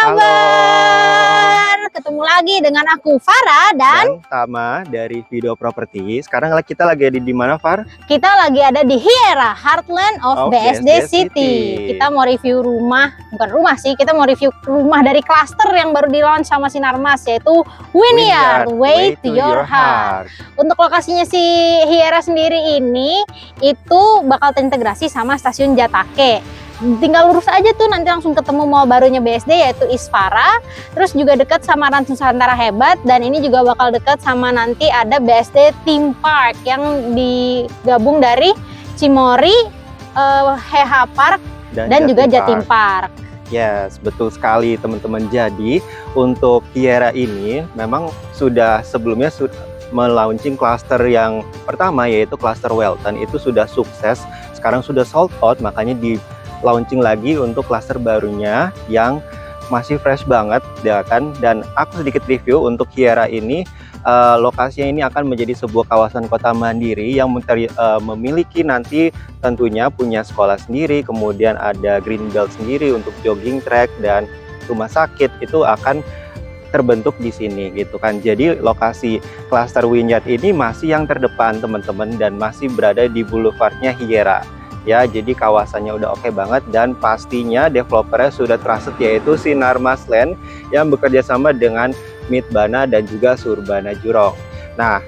kabar? Ketemu lagi dengan aku Farah dan Tama dari Video Property. Sekarang kita lagi ada di mana, Far? kita lagi ada di Hiera, Heartland of BSD City. Kita mau review rumah, bukan rumah sih, kita mau review rumah dari klaster yang baru di-launch sama Sinarmas, yaitu Wynyard Way to Your Heart. Untuk lokasinya si Hiera sendiri ini itu bakal terintegrasi sama stasiun Jatake. Tinggal lurus aja tuh, nanti langsung ketemu mall barunya BSD yaitu Isfara. Terus juga dekat sama Rans Nusantara Hebat, dan ini juga bakal dekat sama nanti ada BSD Theme Park yang digabung dari Cimory, Heha Park dan juga Jatim Park. Yes, betul sekali teman-teman. Jadi untuk Hiera ini memang sudah sebelumnya melaunching cluster yang pertama yaitu cluster Welton, itu sudah sukses. Sekarang sudah sold out, makanya di launching lagi untuk klaster barunya yang masih fresh banget ya kan. Dan aku sedikit review untuk Hiera ini, lokasinya ini akan menjadi sebuah kawasan kota mandiri yang memiliki nanti tentunya punya sekolah sendiri, kemudian ada green belt sendiri untuk jogging track, dan rumah sakit itu akan terbentuk di sini gitu kan. Jadi lokasi klaster Wynyard ini masih yang terdepan teman-teman, dan masih berada di boulevardnya Hiera. Ya, jadi kawasannya udah oke banget, dan pastinya developernya sudah trusted yaitu Sinarmas Land yang bekerja sama dengan Midbana dan juga Surbana Jurong. Nah,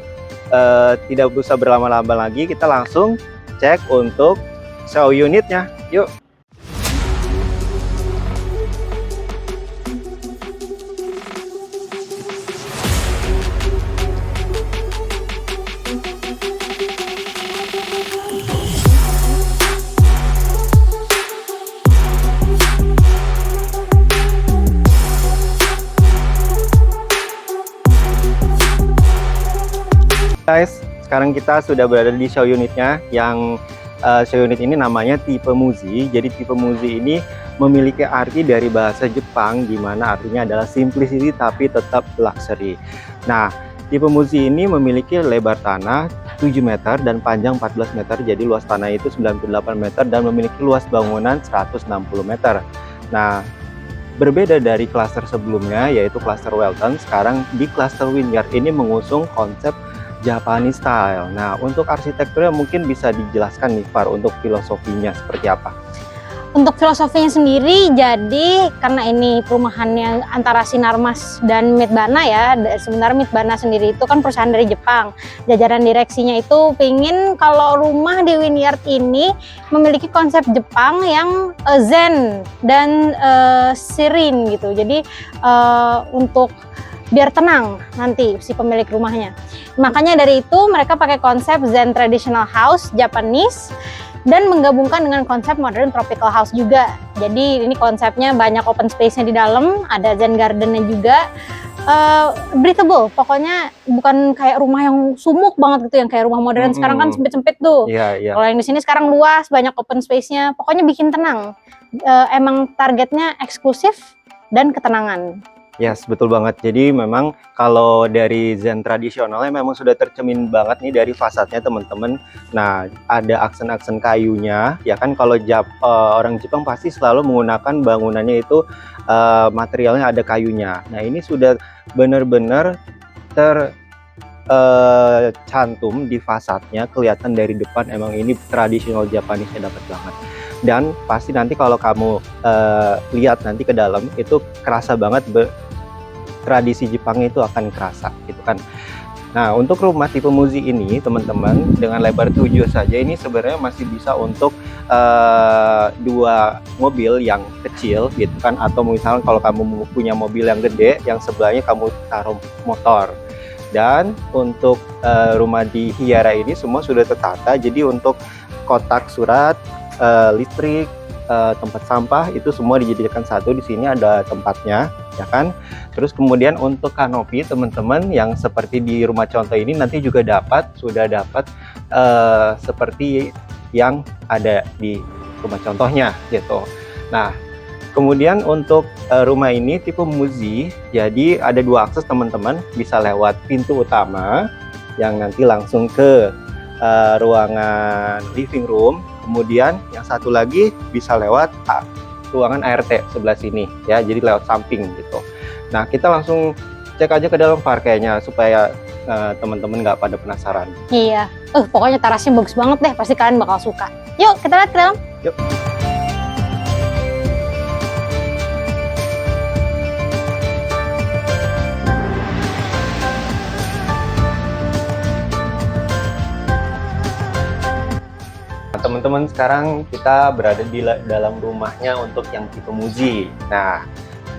tidak usah berlama-lama lagi, kita langsung cek untuk show unitnya. Yuk. Guys, sekarang kita sudah berada di show unitnya, yang show unit ini namanya tipe Muzi. Jadi tipe Muzi ini memiliki arti dari bahasa Jepang, di mana artinya adalah simplicity tapi tetap luxury. Nah, tipe Muzi ini memiliki lebar tanah 7 meter dan panjang 14 meter, jadi luas tanah itu 98 meter dan memiliki luas bangunan 160 meter. Nah, berbeda dari klaster sebelumnya yaitu klaster Welton, sekarang di klaster Wynyard ini mengusung konsep Japanese style. Nah, untuk arsitekturnya mungkin bisa dijelaskan nih, Far, untuk filosofinya seperti apa? Untuk filosofinya sendiri, jadi karena ini perumahannya antara Sinarmas dan Midbana ya, sebenarnya Midbana sendiri itu kan perusahaan dari Jepang. Jajaran direksinya itu pingin kalau rumah di Wynyard ini memiliki konsep Jepang yang zen dan serene gitu. Jadi untuk biar tenang nanti si pemilik rumahnya. Makanya dari itu mereka pakai konsep Zen Traditional House Japanese dan menggabungkan dengan konsep Modern Tropical House juga. Jadi ini konsepnya banyak open space-nya di dalam, ada Zen Garden-nya juga. Breathable, pokoknya bukan kayak rumah yang sumuk banget gitu, yang kayak rumah modern sekarang kan sempit-sempit tuh. Kalau yang di sini sekarang luas, banyak open space-nya, pokoknya bikin tenang. Emang targetnya eksklusif dan ketenangan. Yes, betul banget. Jadi memang kalau dari Zen tradisionalnya memang sudah tercermin banget nih dari fasadnya teman-teman. Nah, ada aksen-aksen kayunya, ya kan. Kalau orang Jepang pasti selalu menggunakan bangunannya itu materialnya ada kayunya. Nah, ini sudah benar-benar tercantum di fasadnya, kelihatan dari depan emang ini tradisional Japanese-nya dapat banget. Dan pasti nanti kalau kamu lihat nanti ke dalam itu kerasa banget tradisi Jepang itu akan kerasa gitu kan. Nah, untuk rumah tipe Muzi ini teman-teman dengan lebar 7 saja ini sebenarnya masih bisa untuk 2 mobil yang kecil gitu kan, atau misalnya kalau kamu punya mobil yang gede yang sebelahnya kamu taruh motor. Dan untuk rumah di Hiera ini semua sudah tertata, jadi untuk kotak surat, listrik, tempat sampah itu semua dijadikan satu. Di sini ada tempatnya ya kan. Terus kemudian untuk kanopi teman-teman yang seperti di rumah contoh ini nanti juga sudah dapat seperti yang ada di rumah contohnya gitu. Nah, kemudian untuk rumah ini tipe Muzi, jadi ada 2 akses teman-teman, bisa lewat pintu utama yang nanti langsung ke ruangan living room. Kemudian yang satu lagi bisa lewat ruangan ART sebelah sini ya, jadi lewat samping gitu. Nah, kita langsung cek aja ke dalam Far kayaknya supaya teman-teman nggak pada penasaran. Iya, pokoknya terasnya bagus banget deh, pasti kalian bakal suka. Yuk kita lihat ke dalam. Yuk. Teman-teman, sekarang kita berada di dalam rumahnya untuk yang tipe Muji. Nah,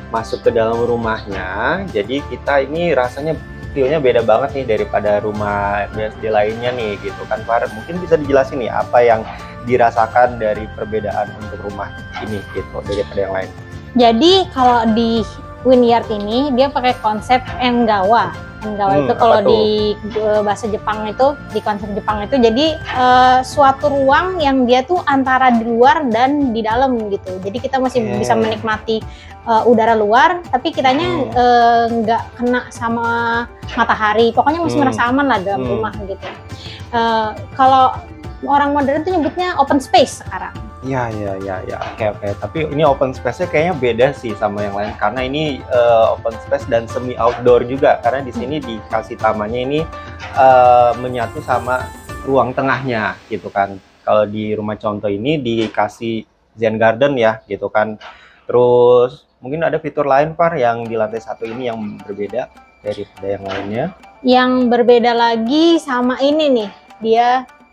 masuk ke dalam rumahnya, jadi kita ini rasanya feel-nya beda banget nih daripada rumah BSD lainnya nih gitu kan, Far. Mungkin bisa dijelasin nih apa yang dirasakan dari perbedaan untuk rumah ini gitu daripada yang lain. Jadi kalau di Wynyard ini dia pakai konsep Engawa. Engawa itu kalau di bahasa Jepang itu, di konsep Jepang itu jadi suatu ruang yang dia tuh antara di luar dan di dalam gitu. Jadi kita masih bisa menikmati udara luar, tapi kitanya nggak kena sama matahari. Pokoknya masih merasa aman lah dalam rumah gitu. Kalau orang modern tuh nyebutnya open space sekarang. Ya. Oke. Tapi ini open space-nya kayaknya beda sih sama yang lain, karena ini open space dan semi outdoor juga, karena di sini dikasih tamannya ini menyatu sama ruang tengahnya gitu kan. Kalau di rumah contoh ini dikasih Zen Garden ya gitu kan. Terus mungkin ada fitur lain, Par, yang di lantai 1 ini yang berbeda daripada yang lainnya. Yang berbeda lagi sama ini nih, dia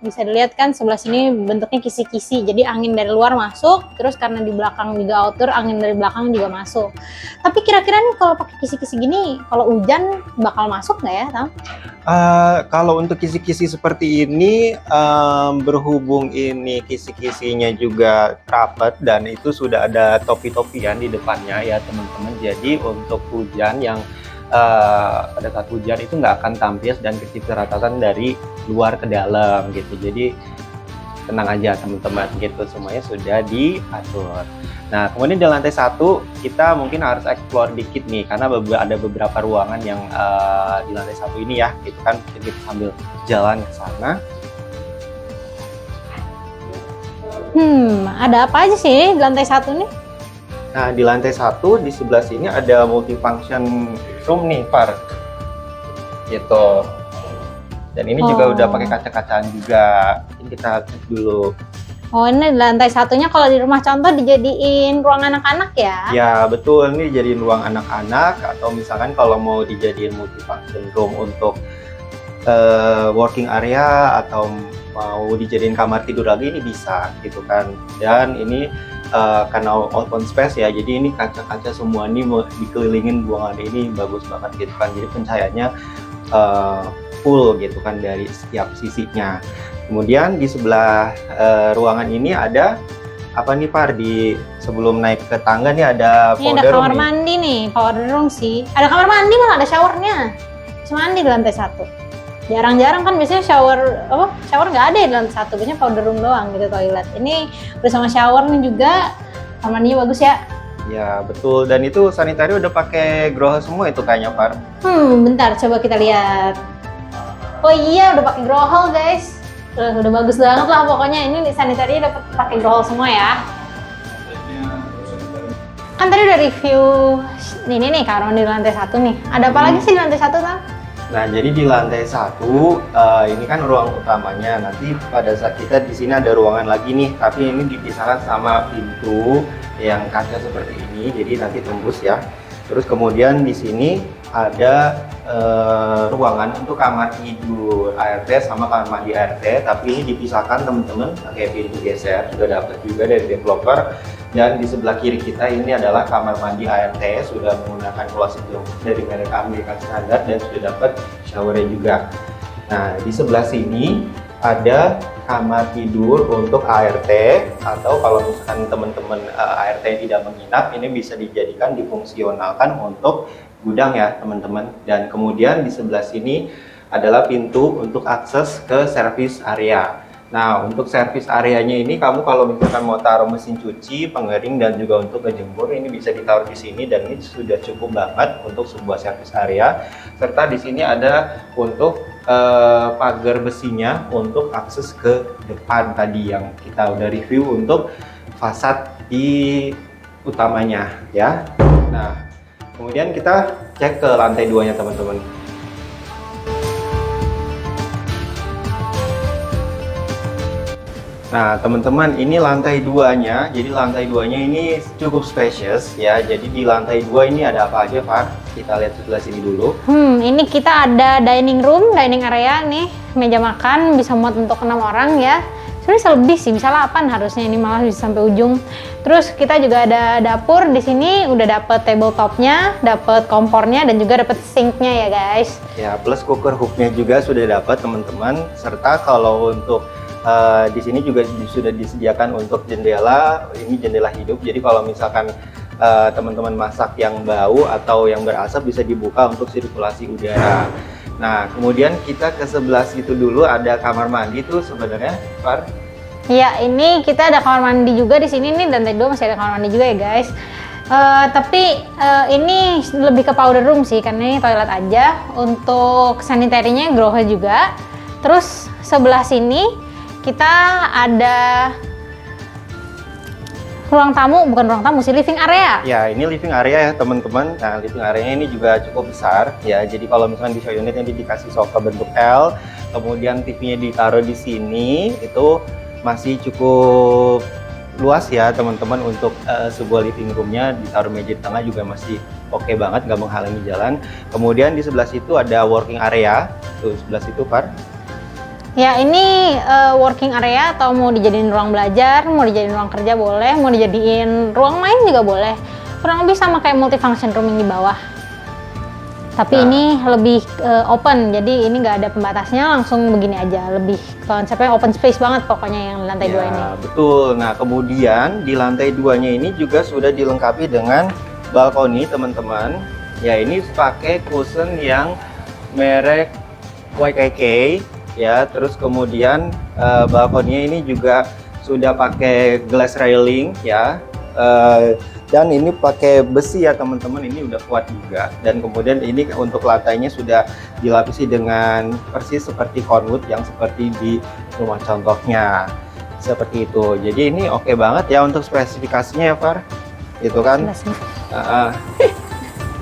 bisa dilihat kan sebelah sini bentuknya kisi-kisi, jadi angin dari luar masuk, terus karena di belakang juga outdoor, angin dari belakang juga masuk. Tapi kira-kira nih kalau pakai kisi-kisi gini, kalau hujan bakal masuk nggak ya, Tam? Kalau untuk kisi-kisi seperti ini, berhubung ini kisi-kisinya juga rapat dan itu sudah ada topi-topian di depannya ya teman-teman, jadi untuk hujan yang pada saat hujan itu nggak akan tampias dan kecipratan dari luar ke dalam gitu. Jadi tenang aja teman-teman gitu, semuanya sudah diatur. Nah, kemudian di lantai 1 kita mungkin harus explore dikit nih, karena ada beberapa ruangan yang di lantai 1 ini ya gitu kan. Kita sambil jalan ke sana. Ada apa aja sih di lantai 1 nih? Nah, di lantai 1 di sebelah sini ada multifunction room nih, Par. Gitu. Dan ini juga udah pakai kaca-kacaan juga. Ini kita cek dulu. Oh, ini di lantai 1-nya kalau di rumah contoh dijadiin ruang anak-anak ya? Ya, betul. Ini dijadiin ruang anak-anak, atau misalkan kalau mau dijadiin multifunction room untuk working area atau mau dijadiin kamar tidur lagi, ini bisa gitu kan. Dan ini karena open space ya, jadi ini kaca-kaca semua ini dikelilingin ruangan ini, bagus banget gitu kan. Jadi pencahayaannya full gitu kan dari setiap sisinya. Kemudian di sebelah ruangan ini ada apa nih, Par? Di sebelum naik ke tangga nih ada powder room. Ini ada kamar mandi nih, powder room sih. Ada kamar mandi malah ada showernya. Cuma mandi di lantai 1. Jarang-jarang kan biasanya shower nggak ada di lantai 1, biasanya powder room doang gitu, toilet. Ini bersama showernya juga, kamar mandinya bagus ya. Ya betul, dan itu sanitary udah pakai groho semua itu kayaknya, Par. Bentar coba kita lihat. Oh iya, udah pakai groho guys. Udah bagus banget lah pokoknya. Ini sanitary udah pakai groho semua ya. Kan tadi udah review ini nih kamar mandi di lantai 1 nih. Ada apa lagi sih di lantai 1, Tam? Nah, jadi di lantai 1 ini kan ruang utamanya. Nanti pada saat kita di sini ada ruangan lagi nih, tapi ini dipisahkan sama pintu yang kaca seperti ini. Jadi nanti tembus ya. Terus kemudian di sini ada ruangan untuk kamar tidur ART sama kamar mandi ART, tapi ini dipisahkan teman-teman pakai pintu geser, sudah dapat juga dari developer. Dan di sebelah kiri kita ini adalah kamar mandi ART, sudah menggunakan closet dari merek American Standard dan sudah dapat showernya juga. Nah, di sebelah sini ada kamar tidur untuk ART, atau kalau misalkan teman-teman ART yang tidak menginap, ini bisa dijadikan difungsionalkan untuk gudang ya teman-teman. Dan kemudian di sebelah sini adalah pintu untuk akses ke service area. Nah, untuk service areanya ini kamu kalau misalkan mau taruh mesin cuci, pengering, dan juga untuk ngejemur, ini bisa ditaruh di sini, dan ini sudah cukup banget untuk sebuah service area. Serta di sini ada untuk pagar besinya untuk akses ke depan tadi yang kita udah review untuk fasad di utamanya ya. Nah, kemudian kita cek ke lantai 2-nya teman-teman. Nah, teman-teman, ini lantai 2-nya. Jadi lantai 2-nya ini cukup spacious ya. Jadi di lantai 2 ini ada apa aja, Pak? Kita lihat sebelah sini dulu. Ini kita ada dining room, dining area nih, meja makan bisa muat untuk 6 orang ya. Sebenarnya lebih sih, bisa 8 harusnya, ini malah bisa sampai ujung. Terus kita juga ada dapur di sini, udah dapet tabletopnya, dapet kompornya, dan juga dapet sinknya ya guys. Ya, plus cooker hooknya juga sudah dapat teman-teman. Serta kalau untuk di sini juga sudah disediakan untuk jendela, ini jendela hidup. Jadi kalau misalkan teman-teman masak yang bau atau yang berasap bisa dibuka untuk sirkulasi udara. Nah, kemudian kita ke sebelah situ dulu ada kamar mandi tuh sebenarnya, Far. Ya, ini kita ada kamar mandi juga di sini nih, dan lantai 2 masih ada kamar mandi juga ya guys. Tapi ini lebih ke powder room sih, karena ini toilet aja. Untuk sanitarinya grohe juga. Terus sebelah sini kita ada ruang tamu, bukan ruang tamu sih, living area. Ya, ini living area ya teman-teman. Nah, living area ini juga cukup besar ya. Jadi kalau misalnya di show unitnya dikasih sofa bentuk L, kemudian TV-nya ditaruh di sini, itu masih cukup luas ya teman-teman. Untuk sebuah living roomnya ditaruh meja di tengah juga masih oke banget, nggak menghalangi jalan. Kemudian di sebelah situ ada working area, tuh sebelah situ, Far. Ya, ini working area, atau mau dijadiin ruang belajar, mau dijadiin ruang kerja boleh, mau dijadiin ruang main juga boleh. Kurang lebih sama kayak multifunction room yang di bawah. Tapi ini lebih open, jadi ini nggak ada pembatasnya, langsung begini aja. Lebih konsepnya open space banget pokoknya yang lantai 2 ini. Betul. Nah, kemudian di lantai 2-nya ini juga sudah dilengkapi dengan balkoni teman-teman. Ya, ini pakai cushion yang merek YKK. Ya, terus kemudian balkonnya ini juga sudah pakai glass railing ya, dan ini pakai besi ya teman-teman, ini udah kuat juga. Dan kemudian ini untuk lantainya sudah dilapisi dengan persis seperti Cornwood yang seperti di rumah contohnya, seperti itu. Jadi ini oke banget ya untuk spesifikasinya ya, Far, gitu kan.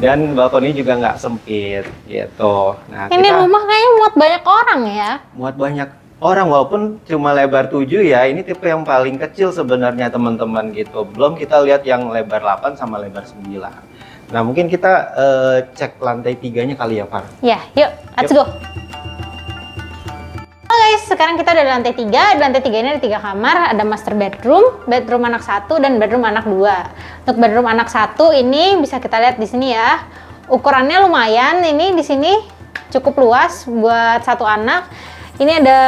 Dan balkonnya juga nggak sempit gitu. Nah, ini rumah kayaknya muat banyak orang ya. Muat banyak orang walaupun cuma lebar 7 ya. Ini tipe yang paling kecil sebenarnya teman-teman gitu. Belum kita lihat yang lebar 8 sama lebar 9. Nah, mungkin kita cek lantai 3-nya kali ya, Far. Ya, yuk, let's go. Guys, sekarang kita udah di lantai 3. Di lantai 3 ini ada 3 kamar, ada master bedroom, bedroom anak 1, dan bedroom anak 2. Untuk bedroom anak 1 ini bisa kita lihat di sini ya. Ukurannya lumayan, ini di sini cukup luas buat 1 anak. Ini ada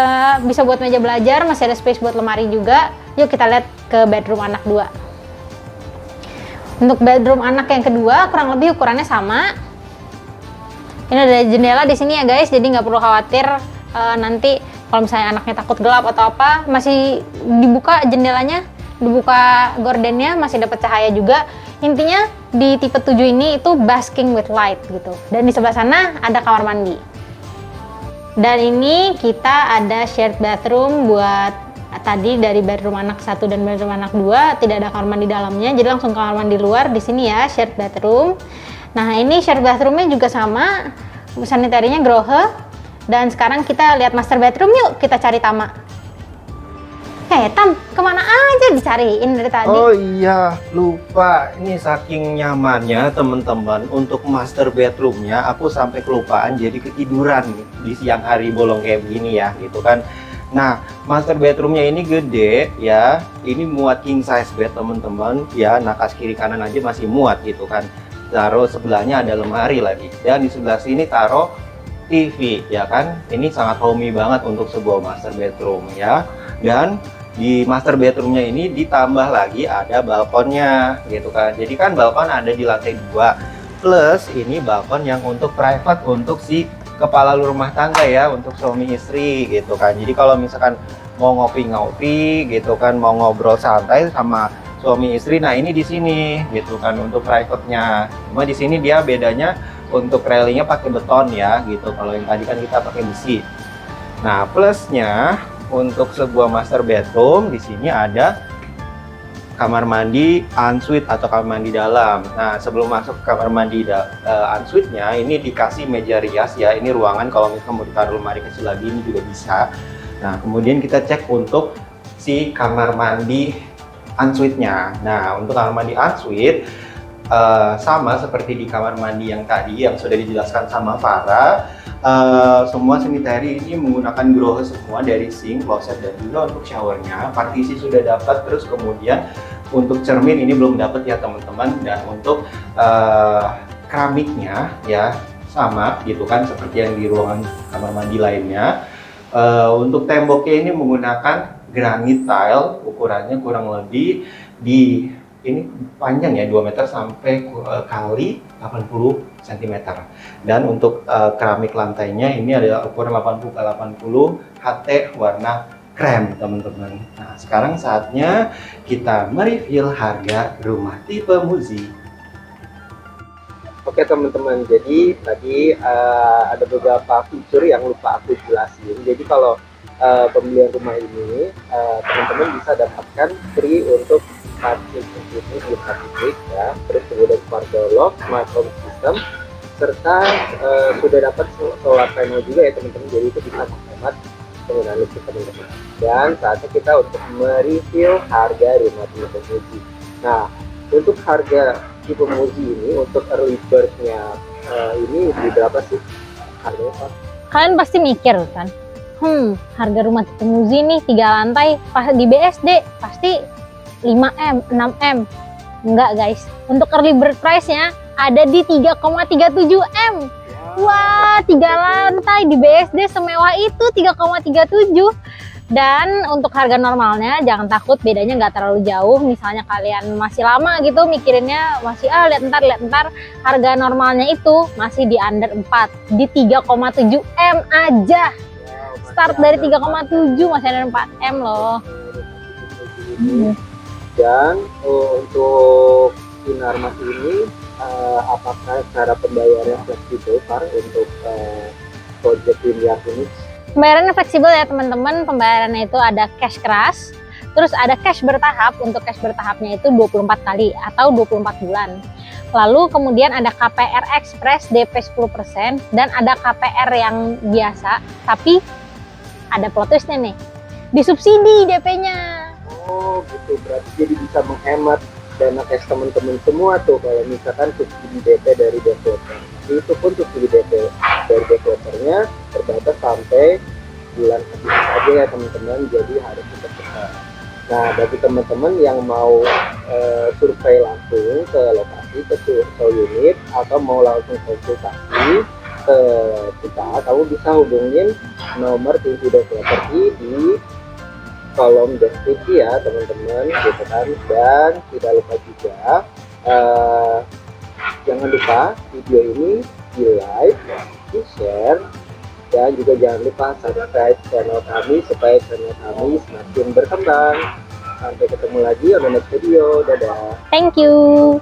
bisa buat meja belajar, masih ada space buat lemari juga. Yuk kita lihat ke bedroom anak 2. Untuk bedroom anak yang kedua kurang lebih ukurannya sama. Ini ada jendela di sini ya guys, jadi nggak perlu khawatir nanti kalau misalnya anaknya takut gelap atau apa, masih dibuka jendelanya, dibuka gordennya, masih dapat cahaya juga. Intinya di tipe 7 ini itu basking with light gitu. Dan di sebelah sana ada kamar mandi. Dan ini kita ada shared bathroom buat tadi dari bedroom anak 1 dan bedroom anak 2, tidak ada kamar mandi dalamnya, jadi langsung kamar mandi luar di sini ya, shared bathroom. Nah, ini shared bathroomnya juga sama, sanitarinya grohe. Dan sekarang kita lihat master bedroom, yuk kita cari Tama. Tam, kemana aja dicariin dari tadi? Oh iya, lupa. Ini saking nyamannya teman-teman untuk master bedroomnya, aku sampai kelupaan jadi ketiduran di siang hari bolong kayak begini ya, gitu kan. Nah, master bedroomnya ini gede ya, ini muat king size bed teman-teman ya, nakas kiri kanan aja masih muat gitu kan. Taruh sebelahnya ada lemari lagi, dan di sebelah sini taruh TV ya kan. Ini sangat homey banget untuk sebuah master bedroom ya. Dan di master bedroomnya ini ditambah lagi ada balkonnya gitu kan. Jadi kan balkon ada di lantai 2, plus ini balkon yang untuk private untuk si kepala rumah tangga ya, untuk suami istri gitu kan. Jadi kalau misalkan mau ngopi-ngopi gitu kan, mau ngobrol santai sama suami istri, nah ini di sini gitu kan untuk private-nya. Cuma di sini dia bedanya untuk railingnya pakai beton ya gitu. Kalau yang tadi kan kita pakai besi. Nah, plusnya untuk sebuah master bedroom di sini ada kamar mandi ensuite atau kamar mandi dalam. Nah, sebelum masuk ke kamar mandi ensuite-nya, ini dikasih meja rias ya. Ini ruangan kalau misalnya mau ditaruh lemari kecil lagi ini juga bisa. Nah, kemudian kita cek untuk si kamar mandi ensuite-nya. Nah, untuk kamar mandi ensuite sama seperti di kamar mandi yang tadi yang sudah dijelaskan sama Farah. Semua sanitary ini menggunakan grohe semua dari sink, kloset, dan juga untuk showernya partisi sudah dapat. Terus kemudian untuk cermin ini belum dapat ya teman-teman, dan untuk keramiknya ya sama gitu kan seperti yang di ruangan kamar mandi lainnya. Untuk temboknya ini menggunakan granit tile, ukurannya kurang lebih di ini panjang ya 2 meter sampai kali 80 cm. Dan untuk keramik lantainya ini adalah ukuran 80 x 80 HT warna krem teman-teman. Nah, sekarang saatnya kita mereview harga rumah tipe Muzi. Oke teman-teman, jadi tadi ada beberapa fitur yang lupa aku jelasin. Jadi kalau pembelian rumah ini teman-teman bisa dapatkan free untuk parking ini di titik ya, terus kemudian smart door lock, smart home system, serta sudah dapat solar panel juga ya teman-teman. Jadi itu bisa menghemat penggunaan listrik teman-teman. Dan saatnya kita untuk mereview harga rumah tipe Muzi. Nah, untuk harga tipe Muzi ini untuk early bird-nya ini di berapa sih harganya Pak? Kalian pasti mikir kan, harga rumah tipe Muzi nih 3 lantai pas di BSD pasti 5M, 6M. Enggak guys, untuk early bird price-nya ada di 3,37M. Wah, 3 lantai di BSD semewah itu 3,37. Dan untuk harga normalnya jangan takut, bedanya nggak terlalu jauh. Misalnya kalian masih lama gitu mikirinnya, masih lihat ntar, harga normalnya itu masih di under 4, di 3,7M aja. Start dari 3,7 masih ada 4M loh. Dan untuk Sinar Mas ini apakah cara pembayarannya fleksibel Pak untuk project Windyard ini? Pembayarannya fleksibel ya teman-teman. Pembayarannya itu ada cash keras, terus ada cash bertahap. Untuk cash bertahapnya itu 24 kali atau 24 bulan. Lalu kemudian ada KPR Express DP 10% dan ada KPR yang biasa, tapi ada plot twistnya nih, disubsidi DP-nya. Oh gitu, berarti jadi bisa menghemat dana cash teman-teman semua tuh kalau misalkan subsidi DP dari developer. Itu pun subsidi DP dari developernya terbatas sampai bulan Agustus aja ya teman-teman, jadi harus cepat-cepat. Nah, bagi teman-teman yang mau survei langsung ke lokasi, ke show unit, atau mau langsung konsultasi ke kita, kamu bisa hubungin nomor TV Developer di kolom deskripsi ya teman-teman gitu kan. Dan tidak lupa juga jangan lupa video ini di like, di share, dan juga jangan lupa subscribe channel kami supaya channel kami semakin berkembang. Sampai ketemu lagi on the next video. Dadah. Thank you.